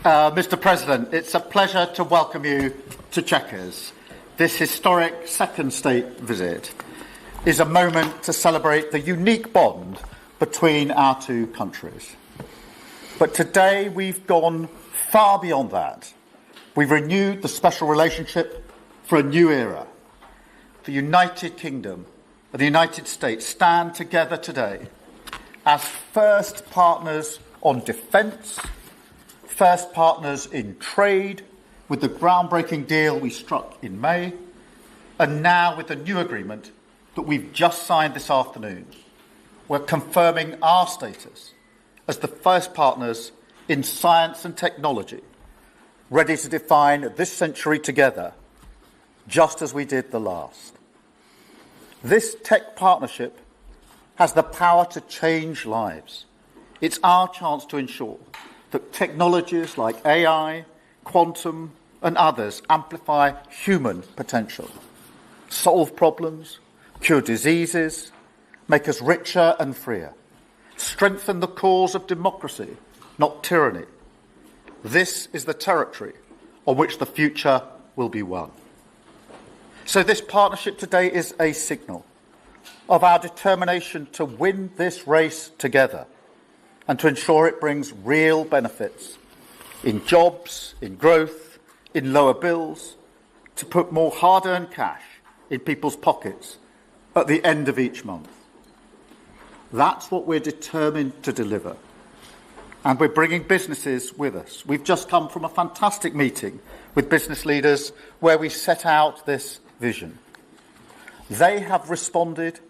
Mr. President, it's a pleasure to welcome you to Chequers. This historic second state visit is a moment to celebrate the unique bond between our two countries. But today we've gone far beyond that. We've renewed the special relationship for a new era. The United Kingdom and the United States stand together today as first partners on defence, first partners in trade, with the groundbreaking deal we struck in May, and now with the new agreement that we've just signed this afternoon. We're confirming our status as the first partners in science and technology, ready to define this century together, just as we did the last. This tech partnership has the power to change lives. It's our chance to ensure that technologies like AI, quantum, and others amplify human potential, solve problems, cure diseases, make us richer and freer, strengthen the cause of democracy, not tyranny. This is the territory on which the future will be won. So this partnership today is a signal of our determination to win this race together and to ensure it brings real benefits in jobs, in growth, in lower bills, to put more hard-earned cash in people's pockets at the end of each month. That's what we're determined to deliver. And we're bringing businesses with us. We've just come from a fantastic meeting with business leaders where we set out this vision. They have responded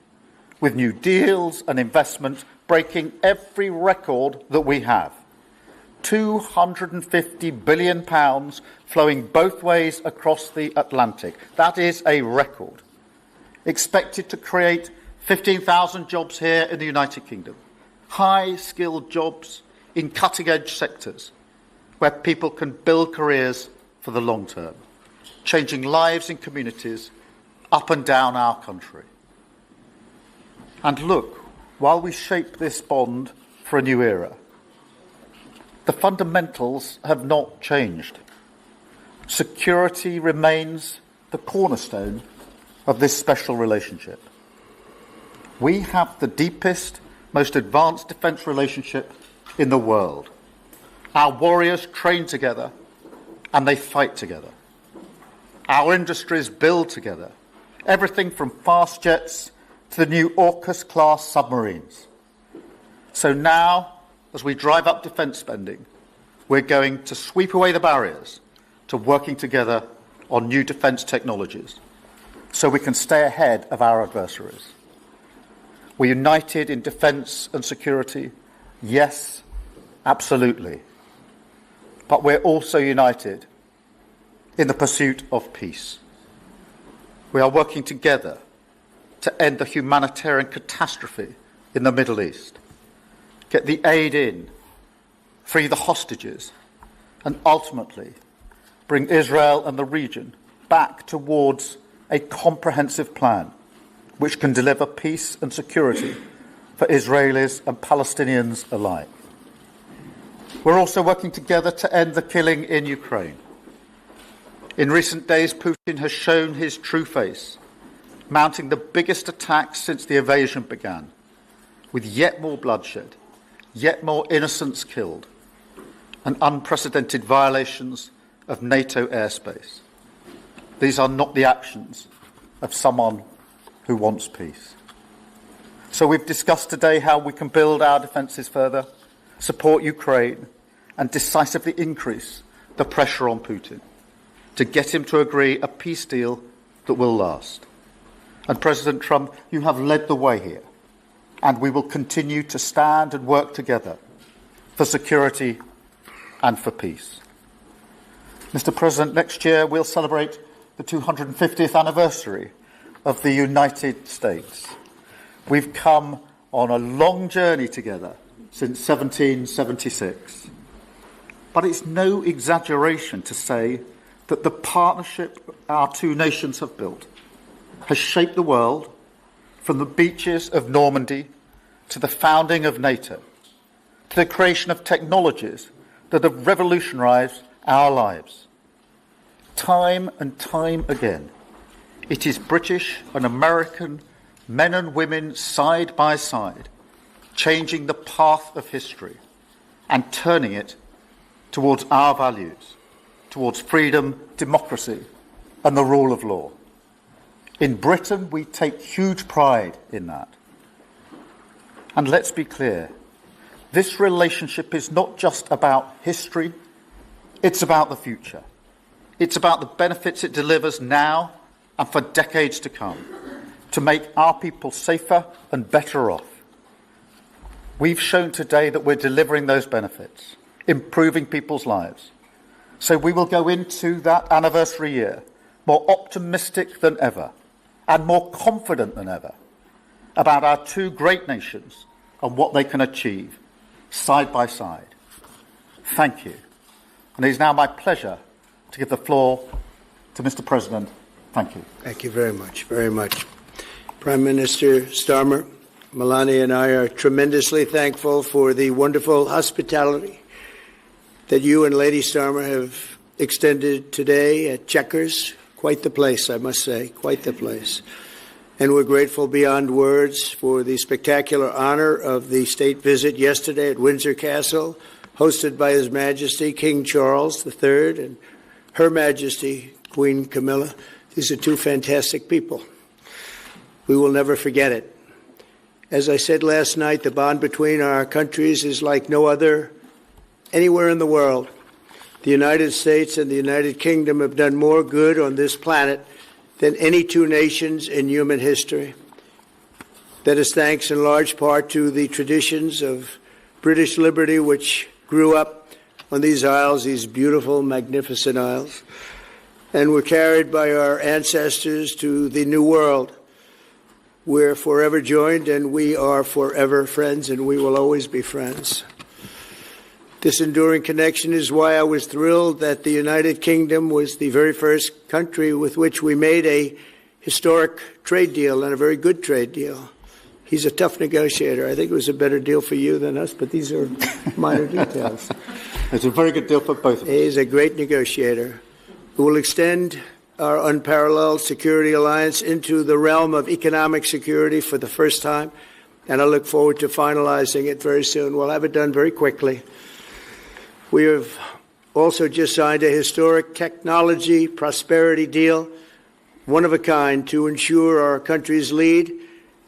with new deals and investment, breaking every record that we have. £250 billion flowing both ways across the Atlantic. That is a record. Expected to create 15,000 jobs here in the United Kingdom. High-skilled jobs in cutting-edge sectors where people can build careers for the long term, changing lives in communities up and down our country. And look, while we shape this bond for a new era, the fundamentals have not changed. Security remains the cornerstone of this special relationship. We have the deepest, most advanced defence relationship in the world. Our warriors train together and they fight together. Our industries build together, everything from fast jets to the new AUKUS-class submarines. So now, as we drive up defence spending, we're going to sweep away the barriers to working together on new defence technologies so we can stay ahead of our adversaries. We're united in defence and security, yes, absolutely. But we're also united in the pursuit of peace. We are working together to end the humanitarian catastrophe in the Middle East, get the aid in, free the hostages, and ultimately bring Israel and the region back towards a comprehensive plan which can deliver peace and security for Israelis and Palestinians alike. We're also working together to end the killing in Ukraine. In recent days, Putin has shown his true face, mounting the biggest attacks since the invasion began, with yet more bloodshed, yet more innocents killed, and unprecedented violations of NATO airspace. These are not the actions of someone who wants peace. So we've discussed today how we can build our defences further, support Ukraine, and decisively increase the pressure on Putin to get him to agree a peace deal that will last. And President Trump, you have led the way here, and we will continue to stand and work together for security and for peace. Mr. President, next year we'll celebrate the 250th anniversary of the United States. We've come on a long journey together since 1776. But it's no exaggeration to say that the partnership our two nations have built has shaped the world from the beaches of Normandy to the founding of NATO, to the creation of technologies that have revolutionised our lives. Time and time again, it is British and American men and women side by side, changing the path of history and turning it towards our values, towards freedom, democracy, and the rule of law. In Britain, we take huge pride in that. And let's be clear, this relationship is not just about history, it's about the future. It's about the benefits it delivers now and for decades to come, to make our people safer and better off. We've shown today that we're delivering those benefits, improving people's lives. So we will go into that anniversary year more optimistic than ever and more confident than ever about our two great nations and what they can achieve side by side. Thank you. And it is now my pleasure to give the floor to Mr. President. Thank you. Thank you very much, very much. Prime Minister Starmer, Melania and I are tremendously thankful for the wonderful hospitality that you and Lady Starmer have extended today at Chequers. Quite the place, I must say, quite the place. And we're grateful beyond words for the spectacular honor of the state visit yesterday at Windsor Castle, hosted by His Majesty King Charles III and Her Majesty Queen Camilla. These are two fantastic people. We will never forget it. As I said last night, the bond between our countries is like no other anywhere in the world. The United States and the United Kingdom have done more good on this planet than any two nations in human history. That is thanks in large part to the traditions of British liberty, which grew up on these isles, these beautiful, magnificent isles, and were carried by our ancestors to the New World. We're forever joined, and we are forever friends, and we will always be friends. This enduring connection is why I was thrilled that the United Kingdom was the very first country with which we made a historic trade deal, and a very good trade deal. He's a tough negotiator. I think it was a better deal for you than us, but these are minor details. It's a very good deal for both of us. He's a great negotiator who will extend our unparalleled security alliance into the realm of economic security for the first time, and I look forward to finalizing it very soon. We'll have it done very quickly. We have also just signed a historic technology prosperity deal, one of a kind, to ensure our countries lead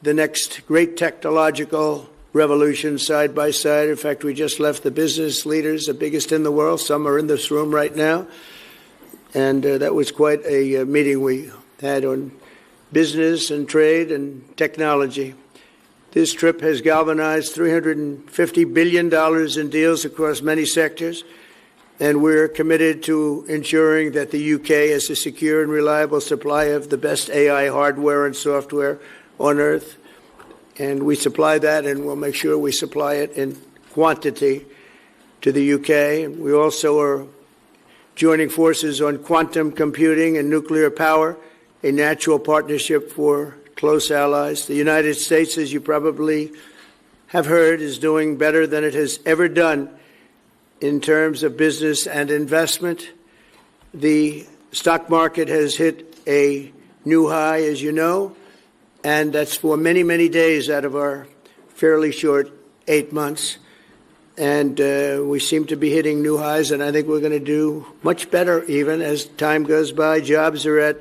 the next great technological revolution side by side. In fact, we just left the business leaders, the biggest in the world. Some are in this room right now. And that was quite a meeting we had on business and trade and technology. This trip has galvanized $350 billion in deals across many sectors, and we're committed to ensuring that the UK has a secure and reliable supply of the best AI hardware and software on Earth. And we supply that, and we'll make sure we supply it in quantity to the UK. And we also are joining forces on quantum computing and nuclear power, a natural partnership for close allies. The United States, as you probably have heard, is doing better than it has ever done in terms of business and investment. The stock market has hit a new high, as you know, and that's for many, many days out of our fairly short 8 months. And we seem to be hitting new highs, and I think we're going to do much better even as time goes by. Jobs are at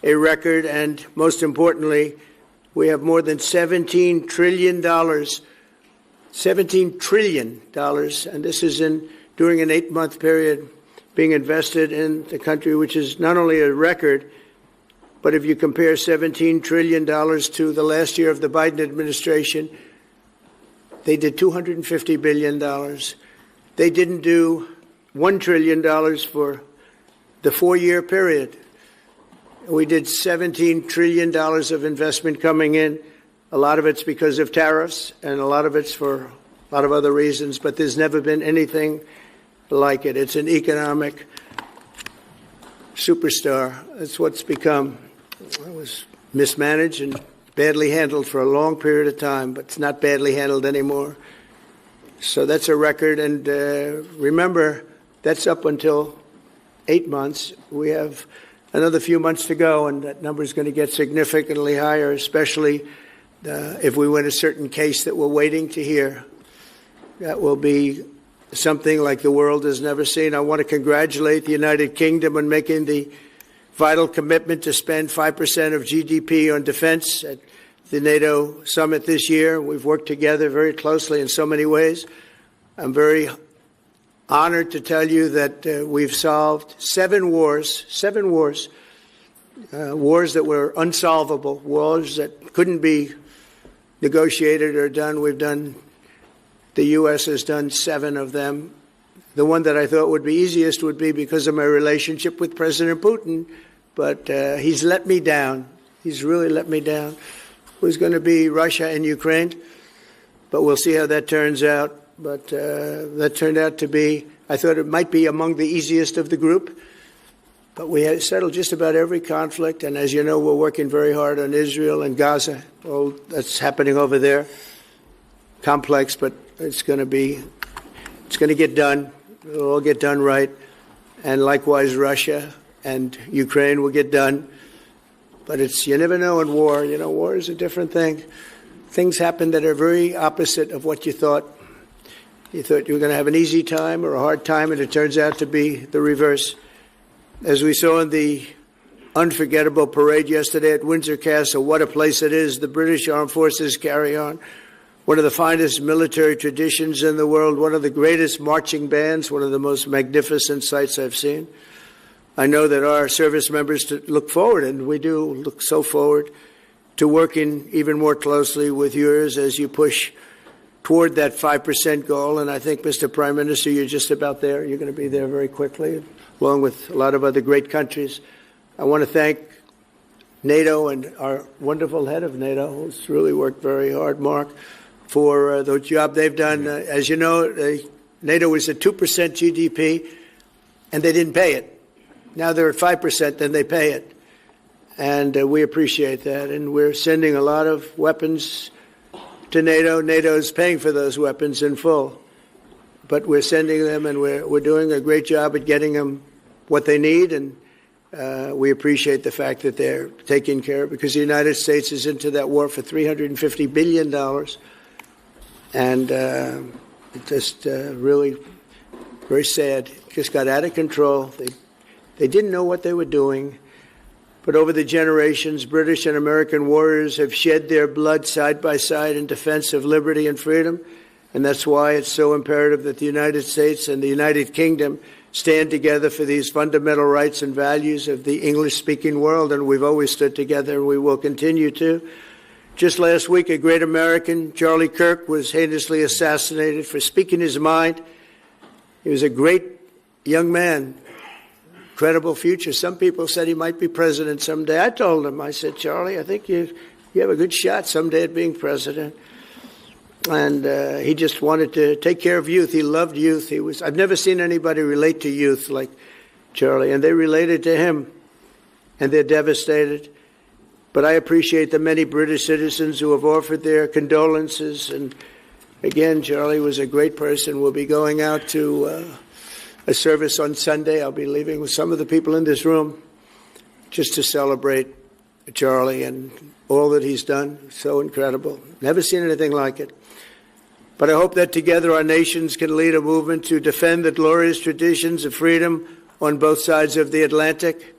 a record, and most importantly, we have more than $17 trillion, $17 trillion, and this is during an 8-month period being invested in the country, which is not only a record, but if you compare $17 trillion to the last year of the Biden administration, they did $250 billion. They didn't do $1 trillion for the 4-year period. We did $17 trillion of investment coming in. A lot of it's because of tariffs, and a lot of it's for a lot of other reasons, but there's never been anything like it. It's an economic superstar. That's what's become. It was mismanaged and badly handled for a long period of time, but it's not badly handled anymore. So that's a record. And remember, that's up until 8 months. We have another few months to go, and that number is going to get significantly higher, especially if we win a certain case that we're waiting to hear. That will be something like the world has never seen. I want to congratulate the United Kingdom on making the vital commitment to spend 5% of GDP on defense at the NATO summit this year. We've worked together very closely in so many ways. I'm very honored to tell you that we've solved 7 wars, wars that were unsolvable, wars that couldn't be negotiated or done. The U.S. has done 7 of them. The one that I thought would be easiest would be because of my relationship with President Putin, but he's let me down. He's really let me down. It was going to be Russia and Ukraine, but we'll see how that turns out. But that turned out to be, I thought it might be among the easiest of the group. But we had settled just about every conflict. And as you know, we're working very hard on Israel and Gaza. All that's happening over there. Complex, but it's going to get done. It'll all get done right. And likewise, Russia and Ukraine will get done. But you never know in war. You know, war is a different thing. Things happen that are very opposite of what you thought. You thought you were going to have an easy time or a hard time, and it turns out to be the reverse. As we saw in the unforgettable parade yesterday at Windsor Castle, what a place it is. The British Armed Forces carry on one of the finest military traditions in the world, one of the greatest marching bands, one of the most magnificent sights I've seen. I know that our service members look forward, and we do look so forward to working even more closely with yours as you push toward that 5% goal. And I think, Mr. Prime Minister, you're just about there. You're going to be there very quickly, along with a lot of other great countries. I want to thank NATO and our wonderful head of NATO, who's really worked very hard, Mark, for the job they've done. As you know, NATO is at 2% GDP, and they didn't pay it. Now they're at 5%, then they pay it. And we appreciate that. And we're sending a lot of weapons to NATO. NATO is paying for those weapons in full. But we're sending them, and we're doing a great job at getting them what they need. And we appreciate the fact that they're taking care of it, because the United States is into that war for $350 billion. And it just really very sad. It just got out of control. They didn't know what they were doing. But over the generations, British and American warriors have shed their blood side by side in defense of liberty and freedom. And that's why it's so imperative that the United States and the United Kingdom stand together for these fundamental rights and values of the English-speaking world. And we've always stood together, and we will continue to. Just last week, a great American, Charlie Kirk, was heinously assassinated for speaking his mind. He was a great young man. Incredible future. Some people said he might be president someday. I told him, I said, Charlie, I think you have a good shot someday at being president. And he just wanted to take care of youth. He loved youth. I've never seen anybody relate to youth like Charlie, and they related to him, and they're devastated. But I appreciate the many British citizens who have offered their condolences. And again, Charlie was a great person. We'll be going out to a service on Sunday. I'll be leaving with some of the people in this room just to celebrate Charlie and all that he's done. So incredible. Never seen anything like it. But I hope that together our nations can lead a movement to defend the glorious traditions of freedom on both sides of the Atlantic.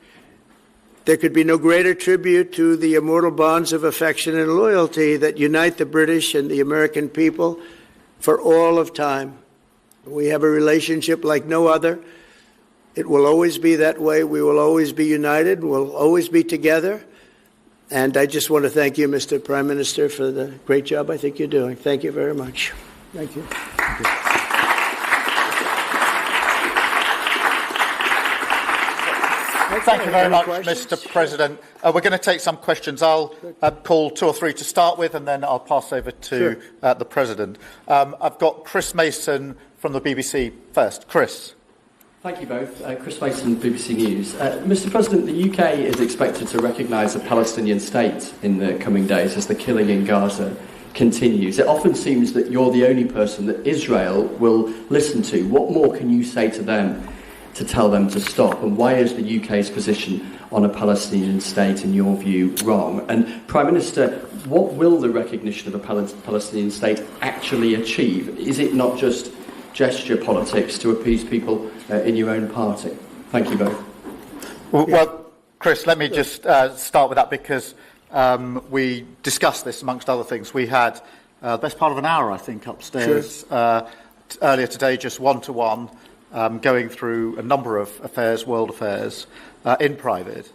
There could be no greater tribute to the immortal bonds of affection and loyalty that unite the British and the American people for all of time. We have a relationship like no other. It will always be that way. We will always be united. We'll always be together. And I just want to thank you, Mr. Prime Minister, for the great job I think you're doing. Thank you very much. Thank you. Thank you very much, Mr. President. We're going to take some questions. I'll call 2 or 3 to start with, and then I'll pass over to the President. I've got Chris Mason from the BBC first. Chris. Thank you both. Chris Mason, BBC News. Mr. President, the UK is expected to recognise a Palestinian state in the coming days as the killing in Gaza continues. It often seems that you're the only person that Israel will listen to. What more can you say to them to tell them to stop? And why is the UK's position on a Palestinian state, in your view, wrong? And Prime Minister, what will the recognition of a Palestinian state actually achieve? Is it not just gesture politics to appease people in your own party? Thank you both. Well, Chris, let me just start with that, because we discussed this amongst other things. We had the best part of an hour, I think, upstairs earlier today, just one-to-one, going through a number of affairs, world affairs, in private.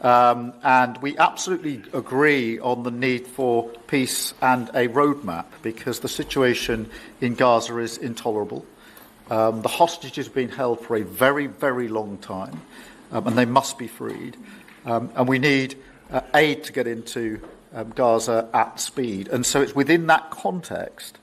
And we absolutely agree on the need for peace and a roadmap, because the situation in Gaza is intolerable. The hostages have been held for a very, very long time, and they must be freed. And we need aid to get into Gaza at speed. And so it's within that context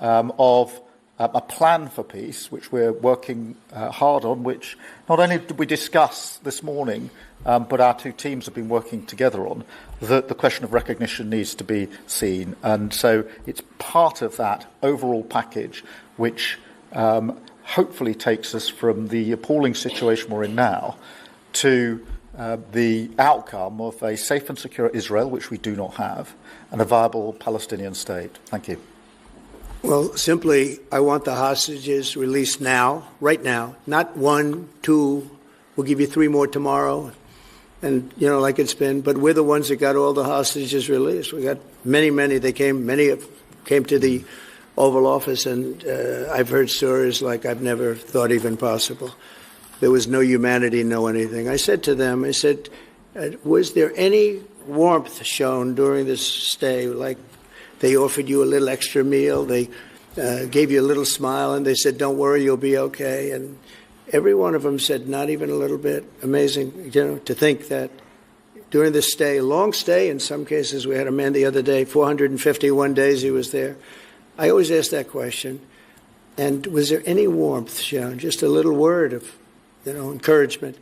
of a plan for peace, which we're working hard on, which not only did we discuss this morning, but our two teams have been working together on, that the question of recognition needs to be seen. And so it's part of that overall package which hopefully takes us from the appalling situation we're in now to the outcome of a safe and secure Israel, which we do not have, and a viable Palestinian state. Thank you. Well, simply, I want the hostages released now, right now, not 1, 2, we'll give you 3 more tomorrow, and, like it's been, but we're the ones that got all the hostages released. We got many, many came to the Oval Office, and I've heard stories like I've never thought even possible. There was no humanity, no anything. I said to them, was there any warmth shown during this stay? Like they offered you a little extra meal, they gave you a little smile, and they said, don't worry, you'll be okay. And every one of them said, not even a little bit. Amazing, to think that during this stay, long stay in some cases. We had a man the other day, 451 days he was there. I always ask that question. And was there any warmth shown? Just a little word of encouragement.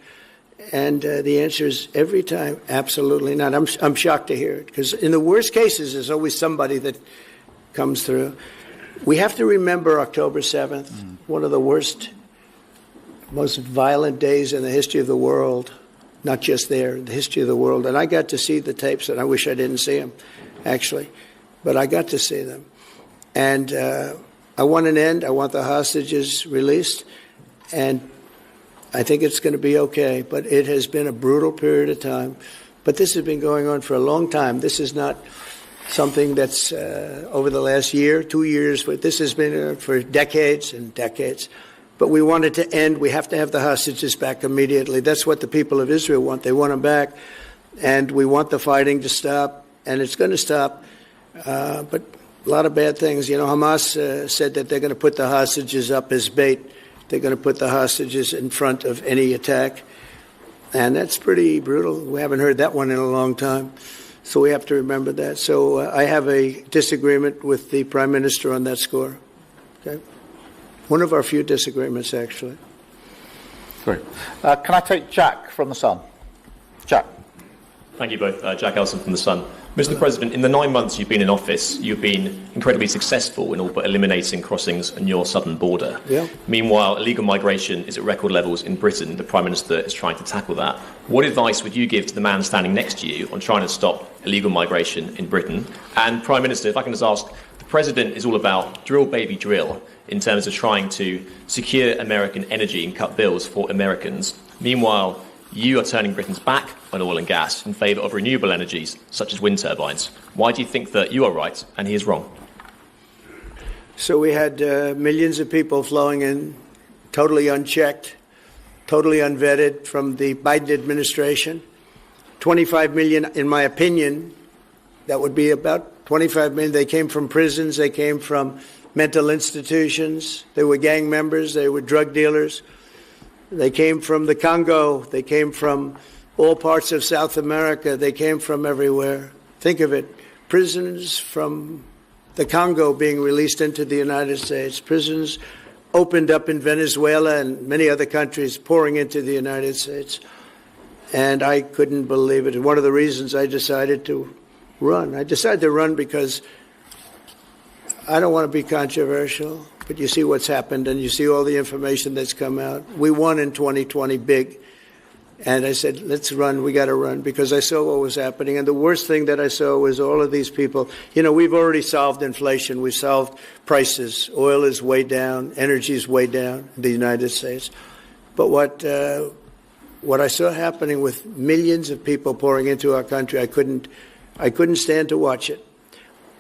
And the answer is every time, absolutely not. I'm shocked to hear it, because in the worst cases, there's always somebody that comes through. We have to remember October 7th, one of the worst, most violent days in the history of the world, not just there, the history of the world. And I got to see the tapes, and I wish I didn't see them, actually. But I got to see them. And I want an end. I want the hostages released. And I think it's going to be okay, but it has been a brutal period of time. But this has been going on for a long time. This is not something that's over the last year, 2 years, but this has been for decades and decades. But we want it to end. We have to have the hostages back immediately. That's what the people of Israel want. They want them back, and we want the fighting to stop, and it's going to stop. But a lot of bad things. Hamas said that they're going to put the hostages up as bait. They're going to put the hostages in front of any attack. And that's pretty brutal. We haven't heard that one in a long time. So we have to remember that. So I have a disagreement with the Prime Minister on that score. Okay? One of our few disagreements, actually. Great. Can I take Jack from The Sun? Jack. Thank you both. Jack Elson from The Sun. Mr. President, in the 9 months you've been in office, you've been incredibly successful in all but eliminating crossings on your southern border. Yeah. Meanwhile, illegal migration is at record levels in Britain. The Prime Minister is trying to tackle that. What advice would you give to the man standing next to you on trying to stop illegal migration in Britain? And Prime Minister, if I can just ask, the President is all about drill, baby, drill in terms of trying to secure American energy and cut bills for Americans. Meanwhile, you are turning Britain's back on oil and gas in favour of renewable energies, such as wind turbines. Why do you think that you are right and he is wrong? So we had millions of people flowing in, totally unchecked, totally unvetted from the Biden administration. 25 million, in my opinion, that would be about 25 million. They came from prisons, they came from mental institutions, they were gang members, they were drug dealers. They came from the Congo. They came from all parts of South America. They came from everywhere. Think of it. Prisons from the Congo being released into the United States. Prisons opened up in Venezuela and many other countries pouring into the United States. And I couldn't believe it. And one of the reasons I decided to run. I decided to run because I don't want to be controversial, but you see what's happened and you see all the information that's come out. We won in 2020 big. And I said, let's run. We got to run, because I saw what was happening. And the worst thing that I saw was all of these people. You know, we've already solved inflation. We've solved prices. Oil is way down. Energy is way down in the United States. But what I saw happening with millions of people pouring into our country, I couldn't stand to watch it.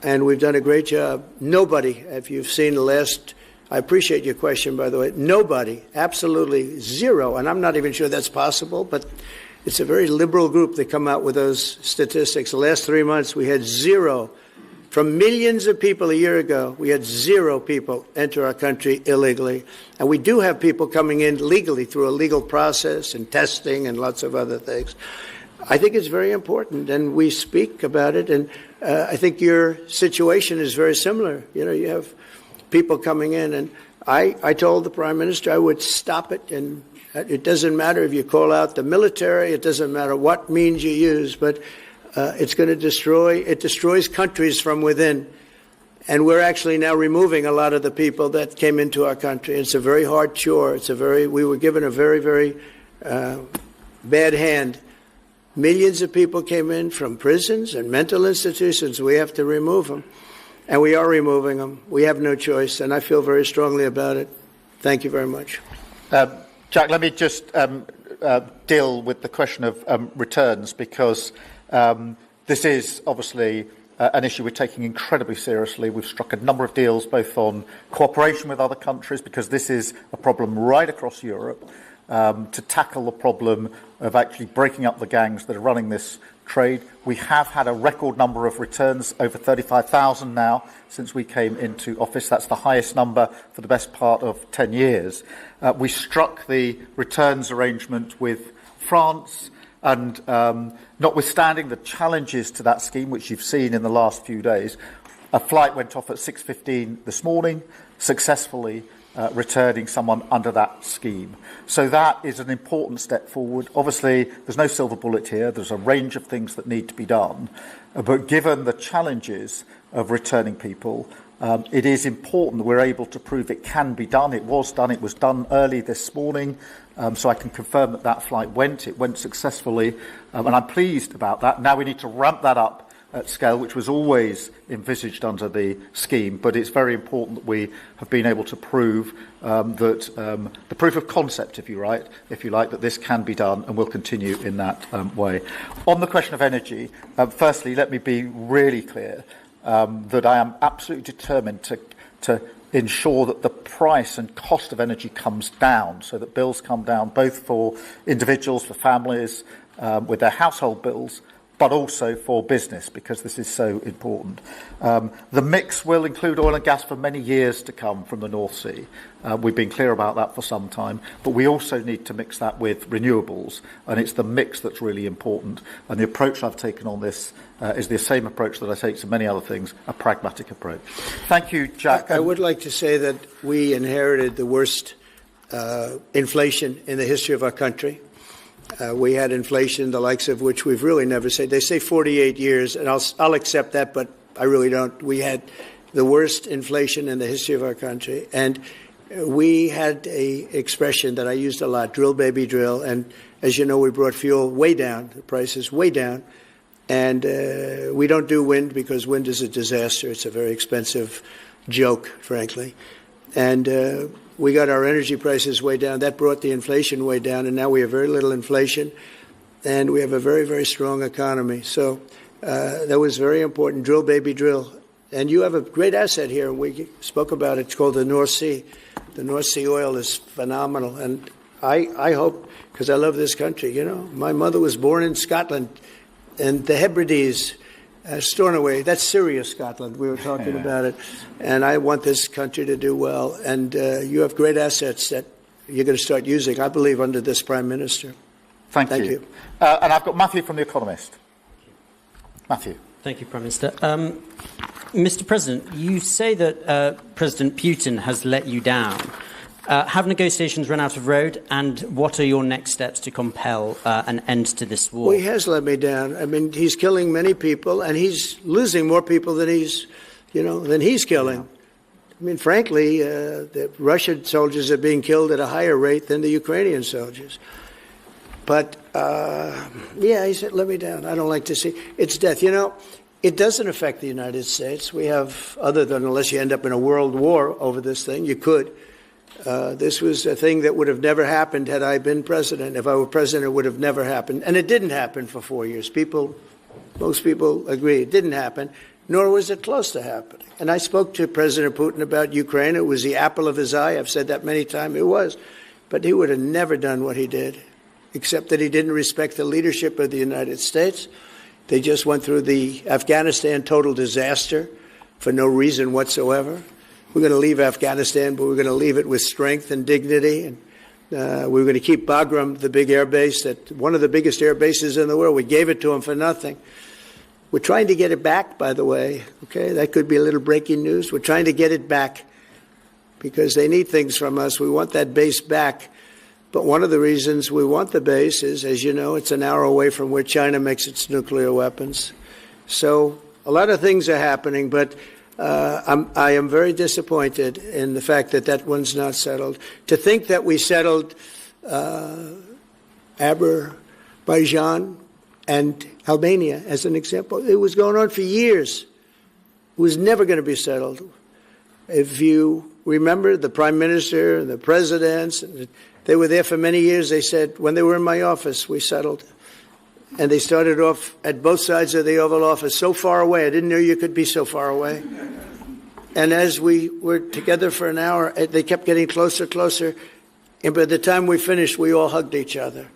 And we've done a great job. Nobody, if you've seen the last, I appreciate your question, by the way, nobody, absolutely zero, and I'm not even sure that's possible, but it's a very liberal group that come out with those statistics. The last 3 months, we had zero. From millions of people a year ago, we had zero people enter our country illegally. And we do have people coming in legally through a legal process and testing and lots of other things. I think it's very important, and we speak about it. And I think your situation is very similar. You know, you have people coming in, and I told the Prime Minister I would stop it, and it doesn't matter if you call out the military, it doesn't matter what means you use, but it's going to destroys countries from within. And we're actually now removing a lot of the people that came into our country. It's a very hard chore. We were given a very, very bad hand. Millions of people came in from prisons and mental institutions. We have to remove them. And we are removing them. We have no choice, and I feel very strongly about it. Thank you very much. Jack, let me just deal with the question of returns, because this is obviously an issue we're taking incredibly seriously. We've struck a number of deals both on cooperation with other countries, because this is a problem right across Europe, to tackle the problem of actually breaking up the gangs that are running this trade. We have had a record number of returns, over 35,000 now since we came into office. That's the highest number for the best part of 10 years. We struck the returns arrangement with France, and notwithstanding the challenges to that scheme, which you've seen in the last few days, a flight went off at 6:15 this morning, successfully returning someone under that scheme. So that is an important step forward. Obviously, there's no silver bullet here. There's a range of things that need to be done. But given the challenges of returning people, it is important that we're able to prove it can be done. It was done. It was done early this morning. So I can confirm that that flight went. It went successfully. And I'm pleased about that. Now we need to ramp that up at scale, which was always envisaged under the scheme, but it's very important that we have been able to prove that the proof of concept, if you like, that this can be done, and will continue in that way. On the question of energy, firstly, let me be really clear that I am absolutely determined to ensure that the price and cost of energy comes down, so that bills come down both for individuals, for families, with their household bills, but also for business, because this is so important. The mix will include oil and gas for many years to come from the North Sea. We've been clear about that for some time, but we also need to mix that with renewables, and it's the mix that's really important. And the approach I've taken on this is the same approach that I take to many other things, a pragmatic approach. Thank you, Jack. I would like to say that we inherited the worst inflation in the history of our country. We had inflation, the likes of which we've really never seen. They say 48 years, and I'll accept that, but I really don't. We had the worst inflation in the history of our country. And we had a expression that I used a lot, drill, baby, drill. And as you know, we brought fuel way down, the prices way down. And we don't do wind, because wind is a disaster. It's a very expensive joke, frankly. And we got our energy prices way down. That brought the inflation way down, and now we have very little inflation, and we have a very, very strong economy. So that was very important. Drill, baby, drill. And you have a great asset here, and we spoke about it. It's called the North Sea. The North Sea oil is phenomenal, and I hope, because I love this country, you know. My mother was born in Scotland, and the Hebrides, Stornoway, that's serious Scotland. We were talking about it. And I want this country to do well. And you have great assets that you're going to start using, I believe, under this Prime Minister. Thank you. And I've got Matthew from The Economist. Matthew. Thank you, Prime Minister. Mr. President, you say that President Putin has let you down. Have negotiations run out of road, and what are your next steps to compel an end to this war? Well, he has let me down. I mean, he's killing many people, and he's losing more people than he's killing. I mean, frankly, the Russian soldiers are being killed at a higher rate than the Ukrainian soldiers. But, yeah, he said, let me down. I don't like to see. It's death. You know, it doesn't affect the United States. We have, other than unless you end up in a world war over this thing, you could. This was a thing that would have never happened had I been president. If I were president, it would have never happened. And it didn't happen for 4 years. Most people agree it didn't happen, nor was it close to happening. And I spoke to President Putin about Ukraine. It was the apple of his eye. I've said that many times. It was. But he would have never done what he did, except that he didn't respect the leadership of the United States. They just went through the Afghanistan total disaster for no reason whatsoever. We're going to leave Afghanistan, but we're going to leave it with strength and dignity. And we're going to keep Bagram, the big air base, one of the biggest air bases in the world. We gave it to them for nothing. We're trying to get it back, by the way. Okay, that could be a little breaking news. We're trying to get it back because they need things from us. We want that base back. But one of the reasons we want the base is, as you know, it's an hour away from where China makes its nuclear weapons. So a lot of things are happening, but I am very disappointed in the fact that that one's not settled. To think that we settled Azerbaijan and Albania, as an example, it was going on for years. It was never going to be settled. If you remember, the prime minister and the presidents, they were there for many years. They said, when they were in my office, we settled. And they started off at both sides of the Oval Office, so far away. I didn't know you could be so far away. And as we were together for an hour, they kept getting closer, closer. And by the time we finished, we all hugged each other.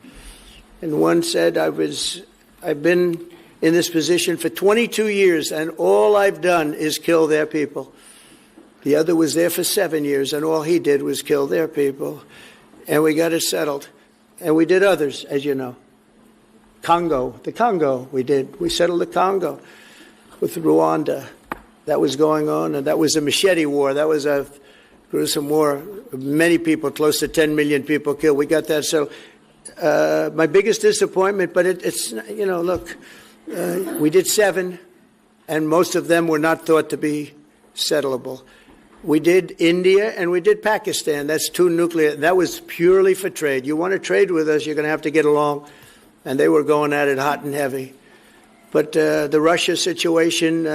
And one said, I've been in this position for 22 years, and all I've done is kill their people. The other was there for 7 years, and all he did was kill their people. And we got it settled. And we did others, as you know. The Congo, we settled the Congo with Rwanda. That was going on, and that was a machete war. That was a gruesome war. Many people, close to 10 million people killed. We got that settled. My biggest disappointment, but it's, you know, look, we did 7, and most of them were not thought to be settleable. We did India and we did Pakistan. That's 2 nuclear. That was purely for trade. You want to trade with us, you're going to have to get along. And they were going at it hot and heavy. But the Russia situation,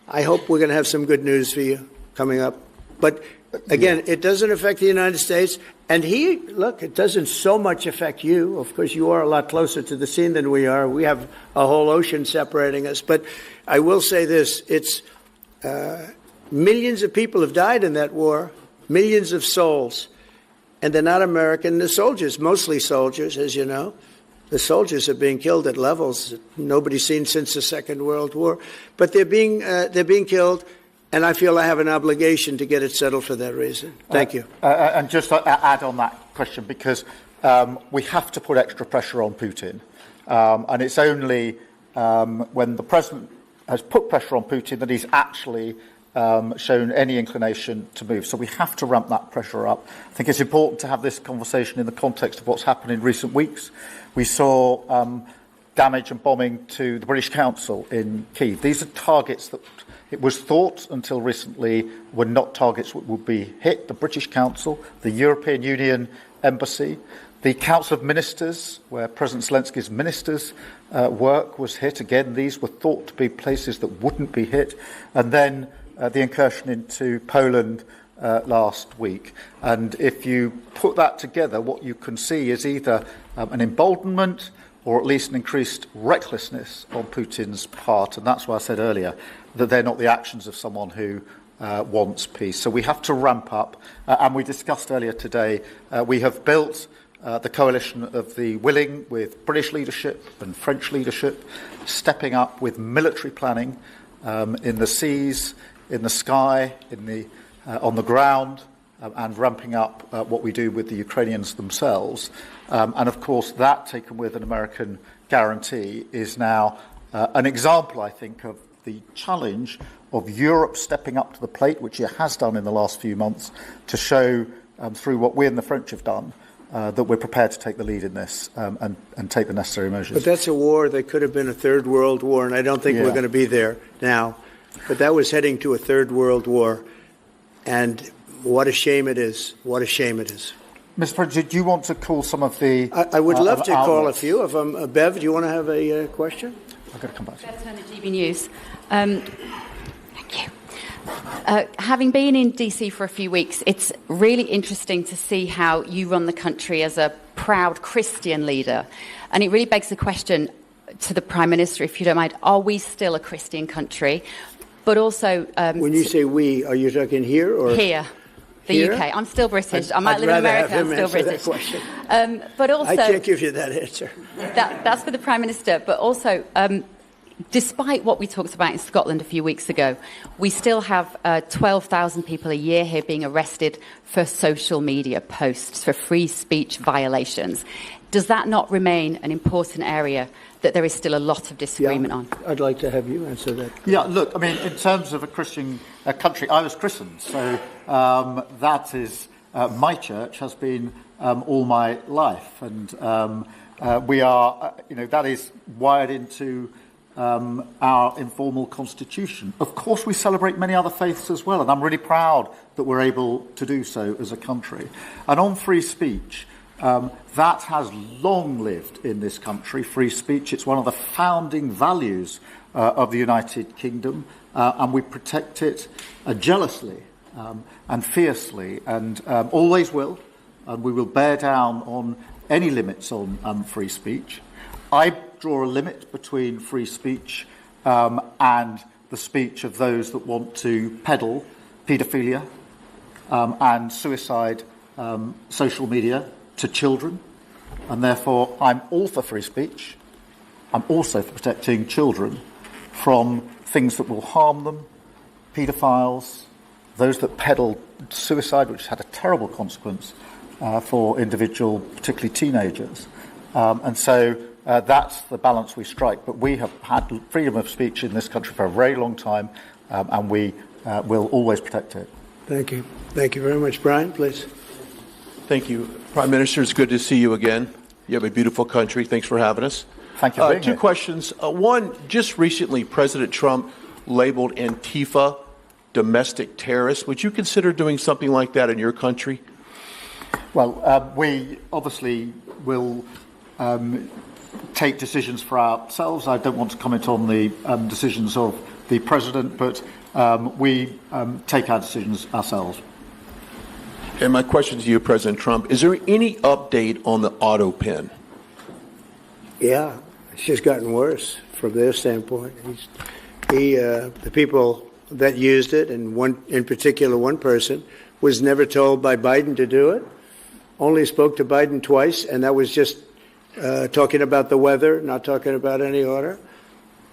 I hope we're going to have some good news for you coming up. But again, it doesn't affect the United States. And look, it doesn't so much affect you. Of course, you are a lot closer to the scene than we are. We have a whole ocean separating us. But I will say this, it's millions of people have died in that war, millions of souls. And they're not American. The soldiers, mostly soldiers, as you know. The soldiers are being killed at levels that nobody's seen since the Second World War. But they're being killed, and I feel I have an obligation to get it settled for that reason. Thank you. And just to add on that question, because we have to put extra pressure on Putin. And it's only when the president has put pressure on Putin that he's actually shown any inclination to move. So we have to ramp that pressure up. I think it's important to have this conversation in the context of what's happened in recent weeks. We saw damage and bombing to the British Council in Kyiv. These are targets that it was thought until recently were not targets that would be hit. The British Council, the European Union Embassy, the Council of Ministers, where President Zelensky's ministers work, was hit. Again, these were thought to be places that wouldn't be hit. And then the incursion into Poland last week. And if you put that together, what you can see is either an emboldenment or at least an increased recklessness on Putin's part. And that's why I said earlier that they're not the actions of someone who wants peace. So we have to ramp up. And we discussed earlier today, we have built the coalition of the willing with British leadership and French leadership, stepping up with military planning in the seas, in the sky, on the ground, and ramping up what we do with the Ukrainians themselves. And of course, that, taken with an American guarantee, is now an example, I think, of the challenge of Europe stepping up to the plate, which it has done in the last few months, to show through what we and the French have done that we're prepared to take the lead in this and take the necessary measures. But that's a war that could have been a third world war, and I don't think we're going to be there now. But that was heading to a third world war. And what a shame it is. What a shame it is. Mr. President, do you want to call some of the... I would love to call a outlets? few of them. Bev, do you want to have a question? I've got to come back to you. Bev Turner, GB News. Thank you. Having been in DC for a few weeks, it's really interesting to see how you run the country as a proud Christian leader. And it really begs the question to the Prime Minister, if you don't mind, are we still a Christian country? But also... When you say we, are you talking here or... Here. The Here? UK. I'm still British. I might I'd live in rather America. have I'm him still answer British. that question. But also... I can't give you that answer. That's for the Prime Minister. But also, despite what we talked about in Scotland a few weeks ago, we still have 12,000 people a year here being arrested for social media posts, for free speech violations. Does that not remain an important area that there is still a lot of disagreement on? I'd like to have you answer that. Yeah, look, I mean, in terms of a Christian country, I was christened, so that is my church has been all my life, and we are, that is wired into our informal constitution. Of course, we celebrate many other faiths as well, and I'm really proud that we're able to do so as a country. And on free speech, that has long lived in this country, free speech. It's one of the founding values of the United Kingdom, and we protect it jealously and fiercely, and always will, and we will bear down on any limits on free speech. I draw a limit between free speech and the speech of those that want to peddle paedophilia and suicide social media to children, and therefore I'm all for free speech. I'm also for protecting children from things that will harm them, paedophiles, those that peddle suicide, which has had a terrible consequence for individual, particularly teenagers. And so that's the balance we strike. But we have had freedom of speech in this country for a very long time, and we will always protect it. Thank you. Thank you very much. Brian, please. Thank you. Prime Minister, it's good to see you again. You have a beautiful country. Thanks for having us. Thank you for being Two here. questions. One, just recently, President Trump labeled Antifa domestic terrorists. Would you consider doing something like that in your country? Well, we obviously will take decisions for ourselves. I don't want to comment on the decisions of the President, but we take our decisions ourselves. And my question to you, President Trump, is there any update on the auto pen? Yeah, it's just gotten worse from their standpoint. The people that used it, and one in particular, one person, was never told by Biden to do it. Only spoke to Biden twice, and that was just talking about the weather, not talking about any order.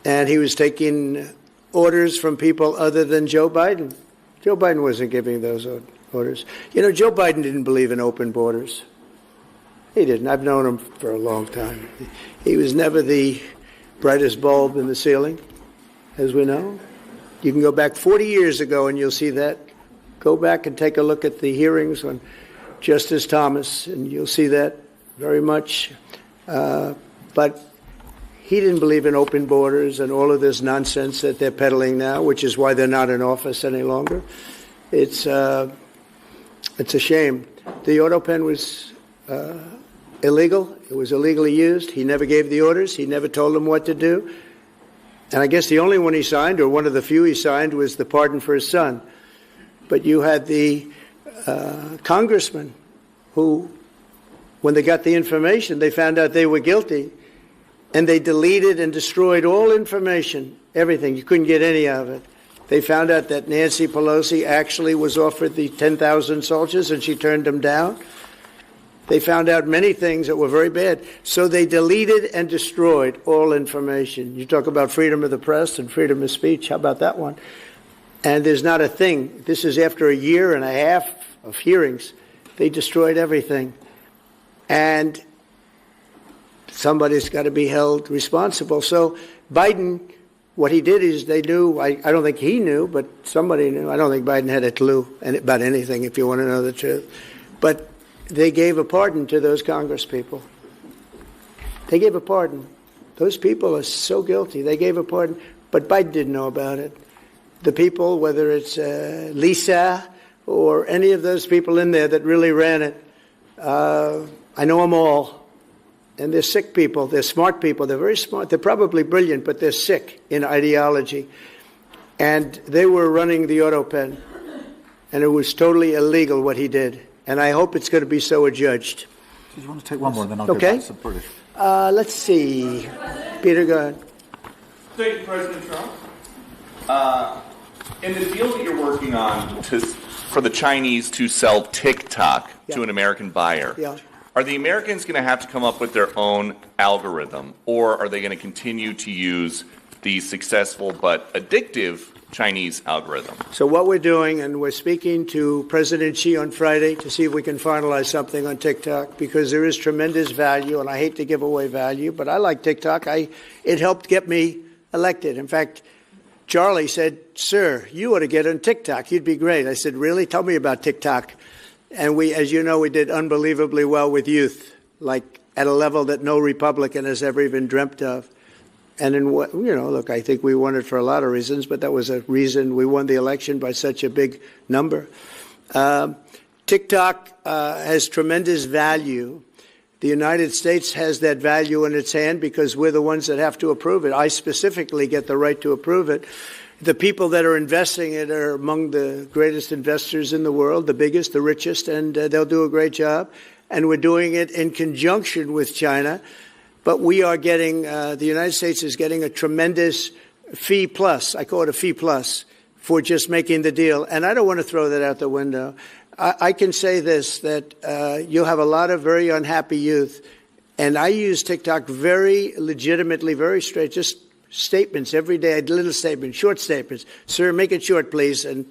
And he was taking orders from people other than Joe Biden. Joe Biden wasn't giving those orders. Joe Biden didn't believe in open borders. He didn't. I've known him for a long time. He was never the brightest bulb in the ceiling, as we know. You can go back 40 years ago and you'll see that. Go back and take a look at the hearings on Justice Thomas, and you'll see that very much. But he didn't believe in open borders and all of this nonsense that they're peddling now, which is why they're not in office any longer. It's a shame. The auto pen was illegal. It was illegally used. He never gave the orders. He never told them what to do. And I guess the only one he signed, or one of the few he signed, was the pardon for his son. But you had the congressman who, when they got the information, they found out they were guilty, and they deleted and destroyed all information, everything. You couldn't get any of it. They found out that Nancy Pelosi actually was offered the 10,000 soldiers, and she turned them down. They found out many things that were very bad. So they deleted and destroyed all information. You talk about freedom of the press and freedom of speech. How about that one? And there's not a thing. This is after a year and a half of hearings. They destroyed everything. And somebody's got to be held responsible. So Biden, what he did is they knew, I don't think he knew, but somebody knew. I don't think Biden had a clue about anything, if you want to know the truth. But they gave a pardon to those Congress people. They gave a pardon. Those people are so guilty. They gave a pardon, but Biden didn't know about it. The people, whether it's Lisa or any of those people in there that really ran it. I know them all. And they're sick people. They're smart people. They're very smart. They're probably brilliant, but they're sick in ideology. And they were running the auto pen. And it was totally illegal what he did. And I hope it's going to be so adjudged. Do you want to take one more and then I'll go Okay. back to British? Let's see. Peter, go ahead. Thank you, President Trump. In the deal that you're working on for the Chinese to sell TikTok to an American buyer, are the Americans going to have to come up with their own algorithm, or are they going to continue to use the successful but addictive Chinese algorithm? So what we're doing, and we're speaking to President Xi on Friday to see if we can finalize something on TikTok, because there is tremendous value, and I hate to give away value, but I like TikTok. It helped get me elected. In fact, Charlie said, "Sir, you ought to get on TikTok. You'd be great." I said, "Really? Tell me about TikTok." And we, as you know, we did unbelievably well with youth, like at a level that no Republican has ever even dreamt of. And in what, look, I think we won it for a lot of reasons, but that was a reason we won the election by such a big number. TikTok has tremendous value. The United States has that value in its hand because we're the ones that have to approve it. I specifically get the right to approve it. The people that are investing it are among the greatest investors in the world, the biggest, the richest, and they'll do a great job. And we're doing it in conjunction with China. But we are getting, the United States is getting a tremendous fee plus, I call it a fee plus, for just making the deal. And I don't want to throw that out the window. I can say this, that you'll have a lot of very unhappy youth. And I use TikTok very legitimately, very straight, just statements every day, little statements, short statements. "Sir, make it short, please." And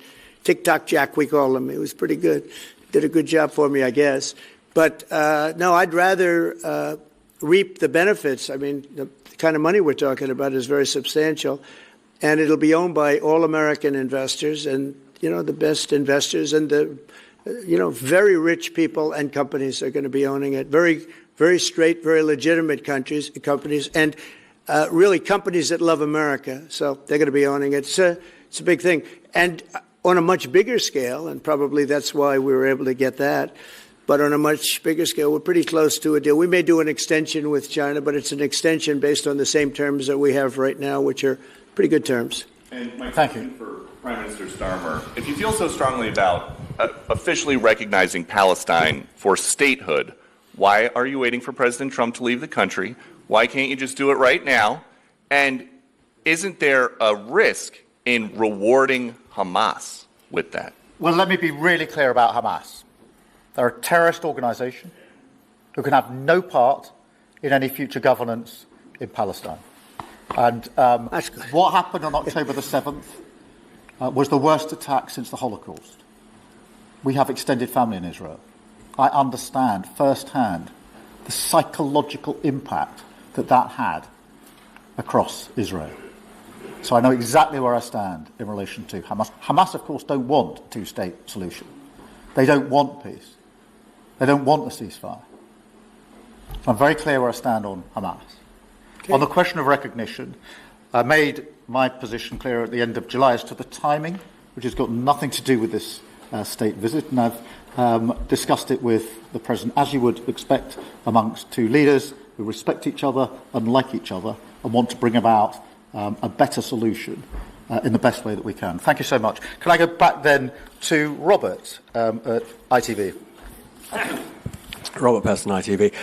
TikTok Jack, we call him. It was pretty good. Did a good job for me, I guess. But no, I'd rather reap the benefits. I mean, the kind of money we're talking about is very substantial. And it'll be owned by all American investors and, the best investors and the, very rich people and companies are going to be owning it. Very, very straight, very legitimate companies, and really companies that love America. So they're going to be owning it. It's a big thing. And on a much bigger scale, and probably that's why we were able to get that, but on a much bigger scale, we're pretty close to a deal. We may do an extension with China, but it's an extension based on the same terms that we have right now, which are pretty good terms. And my question for Prime Minister Starmer, if you feel so strongly about officially recognizing Palestine for statehood, why are you waiting for President Trump to leave the country? Why can't you just do it right now? And isn't there a risk in rewarding Hamas with that? Well, let me be really clear about Hamas. They're a terrorist organisation who can have no part in any future governance in Palestine. And what happened on October the 7th was the worst attack since the Holocaust. We have extended family in Israel. I understand firsthand the psychological impact that had across Israel. So I know exactly where I stand in relation to Hamas. Hamas, of course, don't want a two-state solution. They don't want peace. They don't want a ceasefire. So I'm very clear where I stand on Hamas. Okay. On the question of recognition, I made my position clear at the end of July as to the timing, which has got nothing to do with this state visit, and I've discussed it with the President, as you would expect amongst two leaders who respect each other and like each other and want to bring about a better solution in the best way that we can. Thank you so much. Can I go back then to Robert at ITV? Robert Peston, ITV.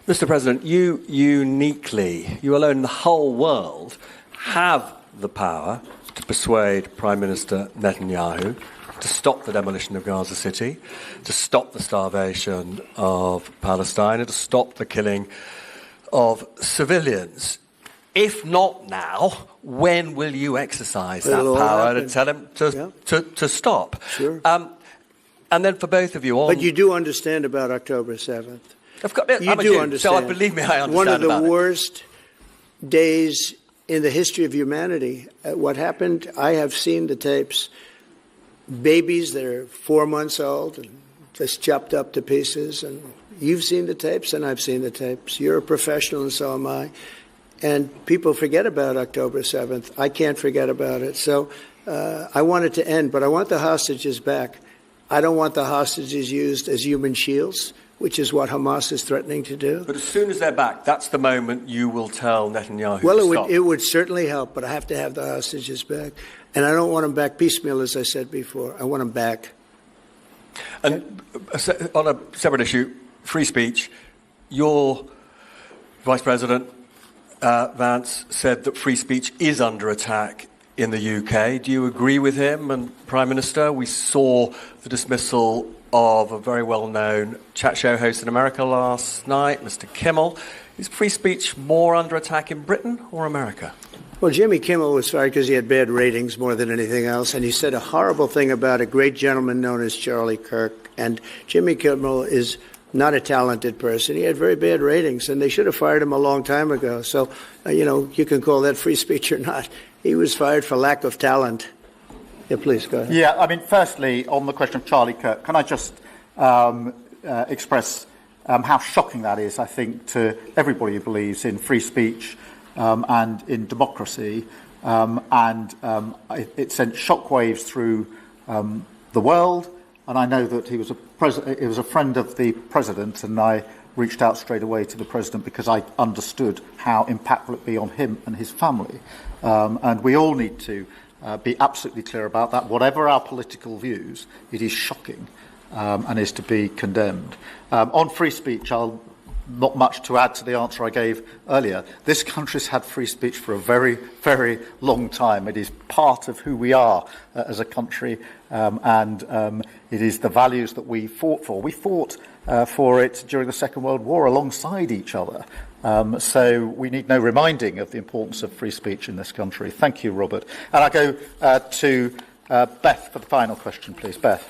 Mr. President, you uniquely, you alone in the whole world, have the power to persuade Prime Minister Netanyahu to stop the demolition of Gaza City, to stop the starvation of Palestine, and to stop the killing of civilians. If not now, when will you exercise that power to tell him to stop? Sure. And then for both of you... But you do understand about October 7th. You do understand. So believe me, I understand. One of the worst days in the history of humanity. What happened, I have seen the tapes. Babies that are 4 months old and just chopped up to pieces. And you've seen the tapes and I've seen the tapes. You're a professional and so am I. And people forget about October 7th. I can't forget about it. So I want it to end, but I want the hostages back. I don't want the hostages used as human shields, which is what Hamas is threatening to do. But as soon as they're back, that's the moment you will tell Netanyahu Well, to stop. it would certainly help, but I have to have the hostages back. And I don't want them back piecemeal, as I said before. I want them back. And on a separate issue, free speech, your Vice President Vance said that free speech is under attack in the UK. Do you agree with him? And Prime Minister, we saw the dismissal of a very well-known chat show host in America last night, Mr. Kimmel. Is free speech more under attack in Britain or America? Well, Jimmy Kimmel was fired because he had bad ratings more than anything else, and he said a horrible thing about a great gentleman known as Charlie Kirk. And Jimmy Kimmel is not a talented person. He had very bad ratings, and they should have fired him a long time ago. So, you can call that free speech or not. He was fired for lack of talent. Yeah, please, go ahead. Yeah, I mean, firstly, on the question of Charlie Kirk, can I just express how shocking that is, I think, to everybody who believes in free speech and in democracy. It sent shockwaves through the world. And I know that he was a friend of the president, and I reached out straight away to the president because I understood how impactful it would be on him and his family. And we all need to be absolutely clear about that. Whatever our political views, it is shocking and is to be condemned. On free speech, not much to add to the answer I gave earlier. This country's had free speech for a very, very long time. It is part of who we are as a country, and it is the values that we fought for. We fought for it during the Second World War alongside each other. So we need no reminding of the importance of free speech in this country. Thank you, Robert. And I go to Beth for the final question, please. Beth.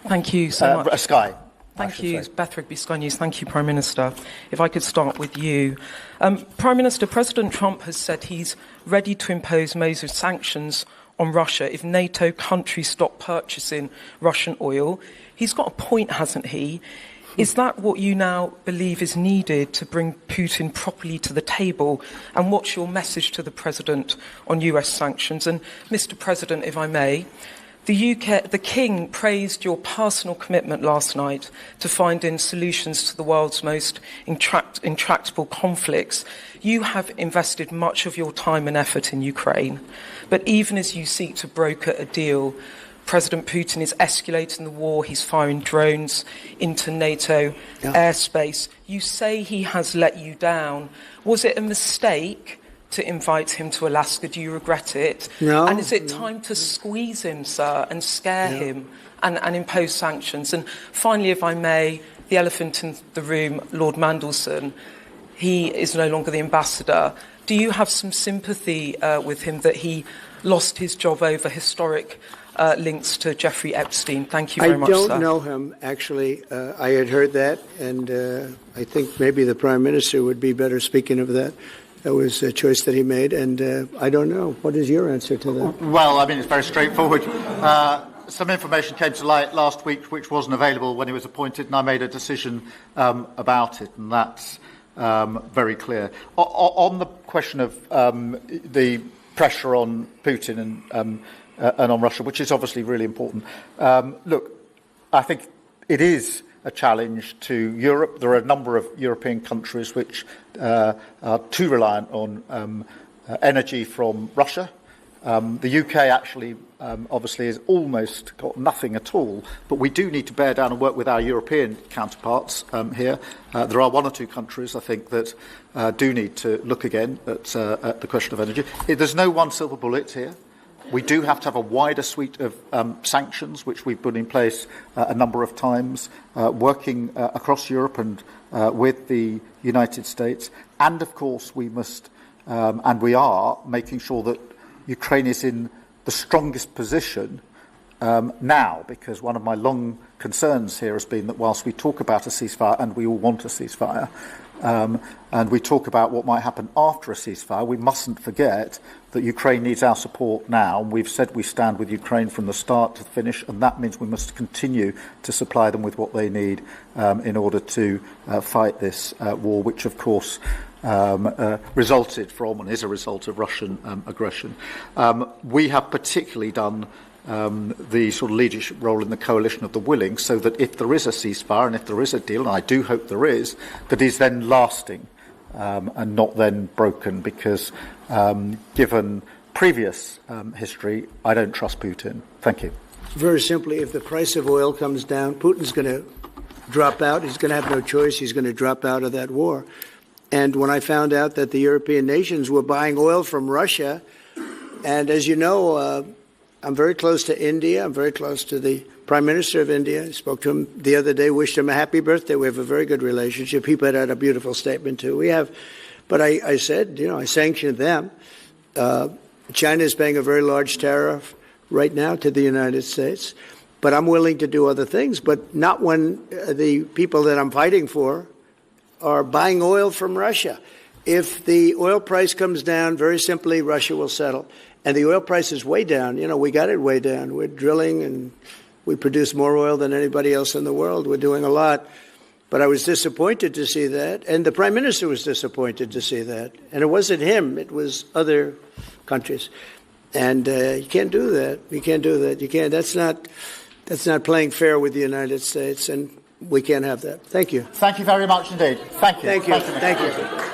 Thank you so much. Sky. Thank you, Beth Rigby, Sky News. Thank you, Prime Minister. If I could start with you. Prime Minister, President Trump has said he's ready to impose major sanctions on Russia if NATO countries stop purchasing Russian oil. He's got a point, hasn't he? Is that what you now believe is needed to bring Putin properly to the table? And what's your message to the President on US sanctions? And Mr. President, if I may, the King praised your personal commitment last night to finding solutions to the world's most intractable conflicts. You have invested much of your time and effort in Ukraine, but even as you seek to broker a deal, President Putin is escalating the war. He's firing drones into NATO airspace. You say he has let you down. Was it a mistake to invite him to Alaska? Do you regret it? No. And is it time to squeeze him, sir, and scare him and impose sanctions? And finally, if I may, the elephant in the room, Lord Mandelson, he is no longer the ambassador. Do you have some sympathy with him that he lost his job over historic links to Jeffrey Epstein? Thank you very much, sir. I don't know him, actually. I had heard that, and I think maybe the Prime Minister would be better speaking of that. That was a choice that he made, and I don't know. What is your answer to that? Well, I mean, it's very straightforward. Some information came to light last week which wasn't available when he was appointed, and I made a decision about it, and that's very clear. On the question of the pressure on Putin and on Russia, which is obviously really important, look, I think it is a challenge to Europe. There are a number of European countries which are too reliant on energy from Russia. The UK actually obviously has almost got nothing at all, but we do need to bear down and work with our European counterparts here. There are one or two countries, I think, that do need to look again at the question of energy. There's no one silver bullet here. We do have to have a wider suite of sanctions, which we've put in place a number of times, working across Europe and with the United States. And, of course, we must, and we are, making sure that Ukraine is in the strongest position now, because one of my long concerns here has been that whilst we talk about a ceasefire, and we all want a ceasefire, and we talk about what might happen after a ceasefire, we mustn't forget that Ukraine needs our support now. And we've said we stand with Ukraine from the start to the finish, and that means we must continue to supply them with what they need in order to fight this war, which, of course, resulted from and is a result of Russian aggression. We have particularly done the sort of leadership role in the coalition of the willing, so that if there is a ceasefire and if there is a deal, and I do hope there is, that is then lasting and not then broken, because given previous history, I don't trust Putin. Thank you. Very simply, if the price of oil comes down, Putin's going to drop out. He's going to have no choice. He's going to drop out of that war. And when I found out that the European nations were buying oil from Russia, and as you know, I'm very close to India. I'm very close to the Prime Minister of India. I spoke to him the other day, wished him a happy birthday. We have a very good relationship. He put out a beautiful statement, too. We have, but I said, I sanctioned them. China is paying a very large tariff right now to the United States. But I'm willing to do other things, but not when the people that I'm fighting for are buying oil from Russia. If the oil price comes down, very simply, Russia will settle. And the oil price is way down. We got it way down. We're drilling and we produce more oil than anybody else in the world. We're doing a lot. But I was disappointed to see that. And the Prime Minister was disappointed to see that. And it wasn't him. It was other countries. And you can't do that. You can't do that. You can't. That's not playing fair with the United States. And we can't have that. Thank you. Thank you very much indeed. Thank you. Thank you. Thank you.